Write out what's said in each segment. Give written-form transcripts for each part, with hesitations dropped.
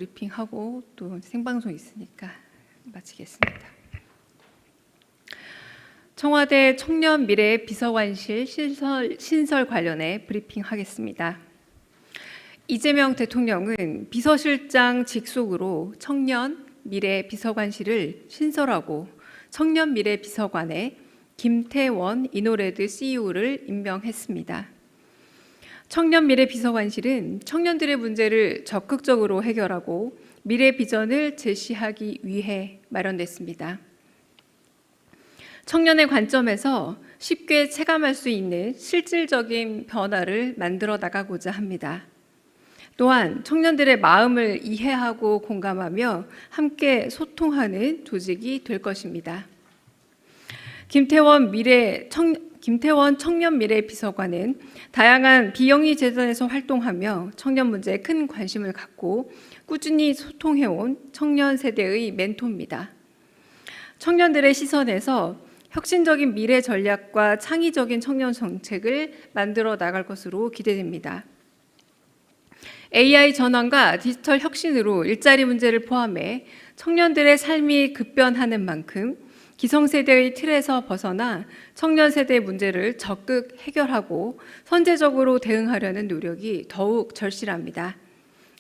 브리핑하고 또 생방송 있으니까 마치겠습니다. 청와대 청년미래 비서관실 신설 관련해 브리핑하겠습니다. 이재명 대통령은 비서실장 직속으로 청년미래 비서관실을 신설하고 청년미래 비서관에 김태원 이노레드 CEO를 임명했습니다. 청년미래 비서관실은 청년들의 문제를 적극적으로 해결하고 미래 비전을 제시하기 위해 마련됐습니다. 청년의 관점에서 쉽게 체감할 수 있는 실질적인 변화를 만들어 나가고자 합니다. 또한 청년들의 마음을 이해하고 공감하며 함께 소통하는 조직이 될 것입니다. 김태원 청년미래 비서관은 다양한 비영리 재단에서 활동하며 청년 문제에 큰 관심을 갖고 꾸준히 소통해온 청년 세대의 멘토입니다. 청년들의 시선에서 혁신적인 미래 전략과 창의적인 청년 정책을 만들어 나갈 것으로 기대됩니다. AI 전환과 디지털 혁신으로 일자리 문제를 포함해 청년들의 삶이 급변하는 만큼 기성세대의 틀에서 벗어나 청년 세대의 문제를 적극 해결하고 선제적으로 대응하려는 노력이 더욱 절실합니다.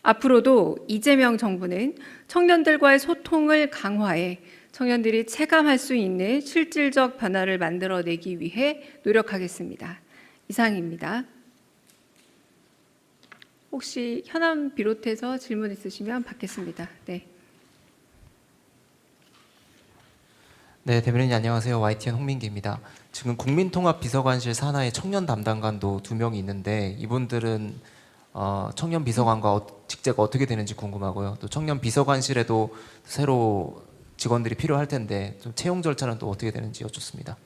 앞으로도 이재명 정부는 청년들과의 소통을 강화해 청년들이 체감할 수 있는 실질적 변화를 만들어내기 위해 노력하겠습니다. 이상입니다. 혹시 현안 비롯해서 질문 있으시면 받겠습니다. 네. 네, 대변인님 안녕하세요. YTN 홍민기입니다. 지금 국민통합비서관실 산하에 청년 담당관도 2명이 있는데 이분들은 청년 비서관과 직제가 어떻게 되는지 궁금하고요. 또 청년 비서관실에도 새로 직원들이 필요할 텐데 좀 채용 절차는 또 어떻게 되는지 여쭙습니다.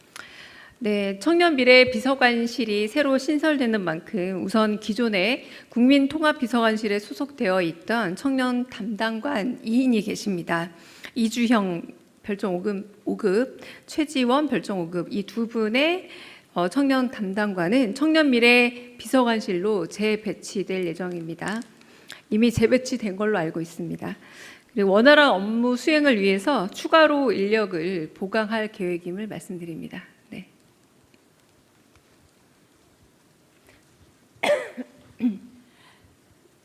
네, 청년미래 비서관실이 새로 신설되는 만큼 우선 기존에 국민통합비서관실에 소속되어 있던 청년 담당관 2인이 계십니다. 이주형 별정 5급, 최지원 별정 5급 이 두 분의 청년 담당관은 청년미래 비서관실로 재배치될 예정입니다. 이미 재배치된 걸로 알고 있습니다. 그리고 원활한 업무 수행을 위해서 추가로 인력을 보강할 계획임을 말씀드립니다. 네.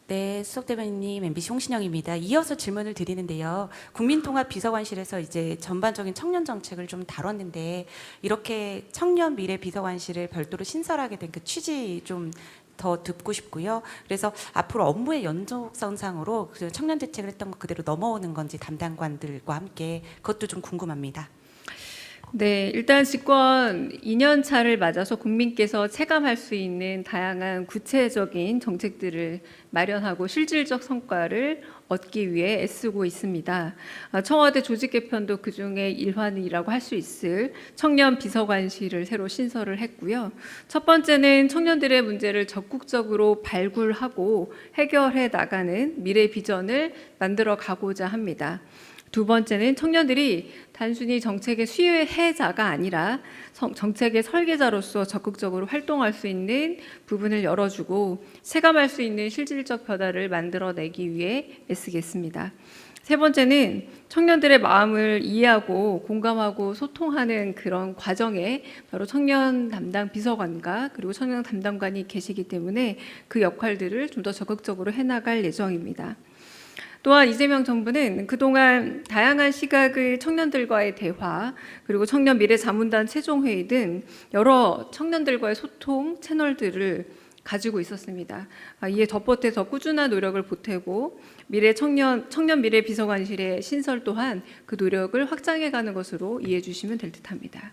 네, 수석 대변인님, MBC 홍신영입니다. 이어서 질문을 드리는데요. 국민통합비서관실에서 이제 전반적인 청년 정책을 좀 다뤘는데 이렇게 청년 미래 비서관실을 별도로 신설하게 된 그 취지 좀 더 듣고 싶고요. 그래서 앞으로 업무의 연속선상으로 그 청년 대책을 했던 거 그대로 넘어오는 건지 담당관들과 함께 그것도 좀 궁금합니다. 네, 일단 집권 2년 차를 맞아서 국민께서 체감할 수 있는 다양한 구체적인 정책들을 마련하고 실질적 성과를 얻기 위해 애쓰고 있습니다. 청와대 조직 개편도 그중에 일환이라고 할 수 있을 청년 비서관실을 새로 신설을 했고요. 첫 번째는 청년들의 문제를 적극적으로 발굴하고 해결해 나가는 미래 비전을 만들어 가고자 합니다. 두 번째는 청년들이 단순히 정책의 수혜자가 아니라 정책의 설계자로서 적극적으로 활동할 수 있는 부분을 열어주고 체감할 수 있는 실질적 변화를 만들어내기 위해 애쓰겠습니다. 세 번째는 청년들의 마음을 이해하고 공감하고 소통하는 그런 과정에 바로 청년 담당 비서관과 그리고 청년 담당관이 계시기 때문에 그 역할들을 좀 더 적극적으로 해나갈 예정입니다. 또한 이재명 정부는 그동안 다양한 시각의 청년들과의 대화 그리고 청년 미래 자문단 최종회의 등 여러 청년들과의 소통 채널들을 가지고 있었습니다. 이에 덧보태서 꾸준한 노력을 보태고 청년 미래 비서관실의 신설 또한 그 노력을 확장해가는 것으로 이해해 주시면 될 듯합니다.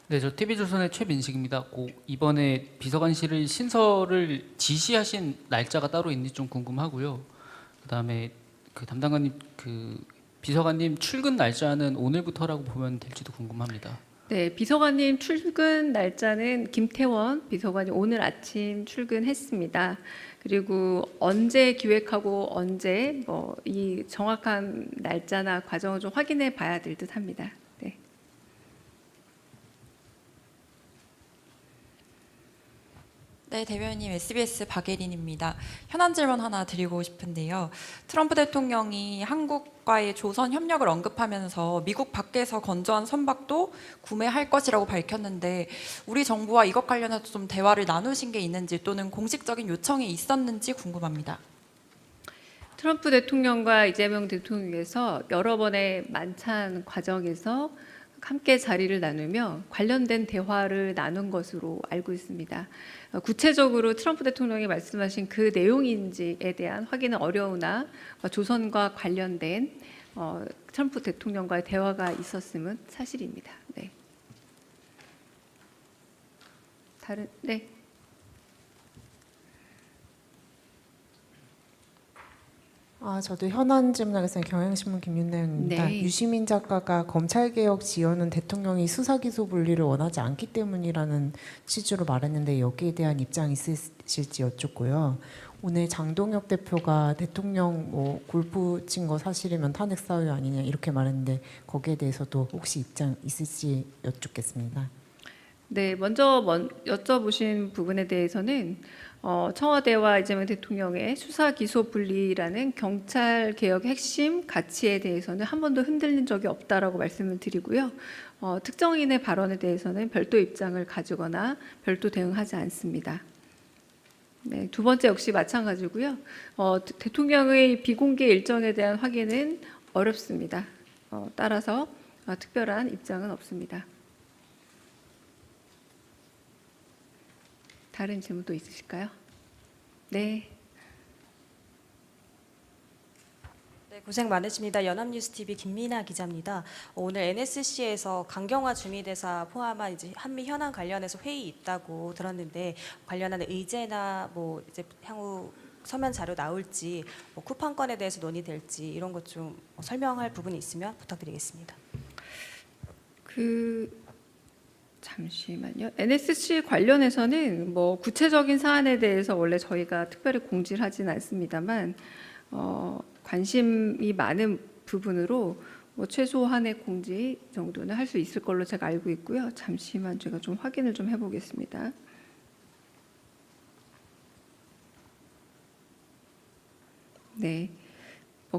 네, 저 TV조선의 최민식입니다. 이번에 비서관실을 신설을 지시하신 날짜가 따로 있는지 좀 궁금하고요. 그다음에 그 담당관님 비서관님 출근 날짜는 오늘부터라고 보면 될지도 궁금합니다. 네, 비서관님 출근 날짜는 김태원 비서관이 오늘 아침 출근했습니다. 그리고 언제 기획하고 언제 이 정확한 날짜나 과정을 좀 확인해 봐야 될 듯합니다. 네. 네, 대변인님 SBS 박예린입니다. 현안 질문 하나 드리고 싶은데요. 트럼프 대통령이 한국과의 조선 협력을 언급하면서 미국 밖에서 건조한 선박도 구매할 것이라고 밝혔는데 우리 정부와 이것 관련해서 좀 대화를 나누신 게 있는지 또는 공식적인 요청이 있었는지 궁금합니다. 트럼프 대통령과 이재명 대통령께서 여러 번의 만찬 과정에서 함께 자리를 나누며 관련된 대화를 나눈 것으로 알고 있습니다. 구체적으로 트럼프 대통령이 말씀하신 그 내용인지에 대한 확인은 어려우나 조선과 관련된 트럼프 대통령과의 대화가 있었음은 사실입니다. 네. 네. 저도 현안 질문하겠습니다. 경향신문 김윤나영입니다. 네. 유시민 작가가 검찰개혁 지연은 대통령이 수사기소 분리를 원하지 않기 때문이라는 취지로 말했는데 여기에 대한 입장 있으실지 여쭙고요. 오늘 장동혁 대표가 대통령 골프 친 거 사실이면 탄핵 사유 아니냐 이렇게 말했는데 거기에 대해서도 혹시 입장 있을지 여쭙겠습니다. 네, 먼저 여쭤보신 부분에 대해서는 청와대와 이재명 대통령의 수사 기소 분리라는 경찰 개혁의 핵심 가치에 대해서는 한 번도 흔들린 적이 없다라고 말씀을 드리고요. 특정인의 발언에 대해서는 별도 입장을 가지거나 별도 대응하지 않습니다. 네, 두 번째 역시 마찬가지고요. 대통령의 비공개 일정에 대한 확인은 어렵습니다. 따라서 특별한 입장은 없습니다. 다른 질문도 있으실까요? 네. 네, 고생 많으십니다. 연합뉴스TV 김민아 기자입니다. 오늘 NSC에서 강경화 주미대사 포함한 이제 한미 현안 관련해서 회의 있다고 들었는데 관련한 의제나 뭐 이제 향후 서면 자료 나올지 쿠팡건에 대해서 논의될지 이런 것 좀 설명할 부분이 있으면 부탁드리겠습니다. 잠시만요. NSC 관련해서는 뭐 구체적인 사안에 대해서 원래 저희가 특별히 공지를 하진 않습니다만 관심이 많은 부분으로 뭐 최소한의 공지 정도는 할 수 있을 걸로 제가 알고 있고요. 잠시만 제가 좀 확인을 좀 해보겠습니다. 네.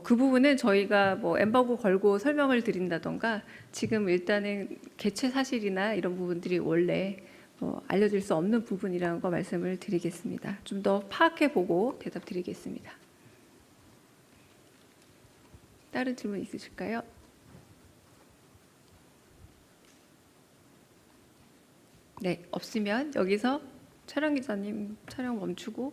그 부분은 저희가 뭐 엠바고 걸고 설명을 드린다던가 지금 일단은 개최 사실이나 이런 부분들이 원래 알려질 수 없는 부분이라는 거 말씀을 드리겠습니다. 좀 더 파악해 보고 대답 드리겠습니다. 다른 질문 있으실까요? 네, 없으면 여기서 촬영 기자님 촬영 멈추고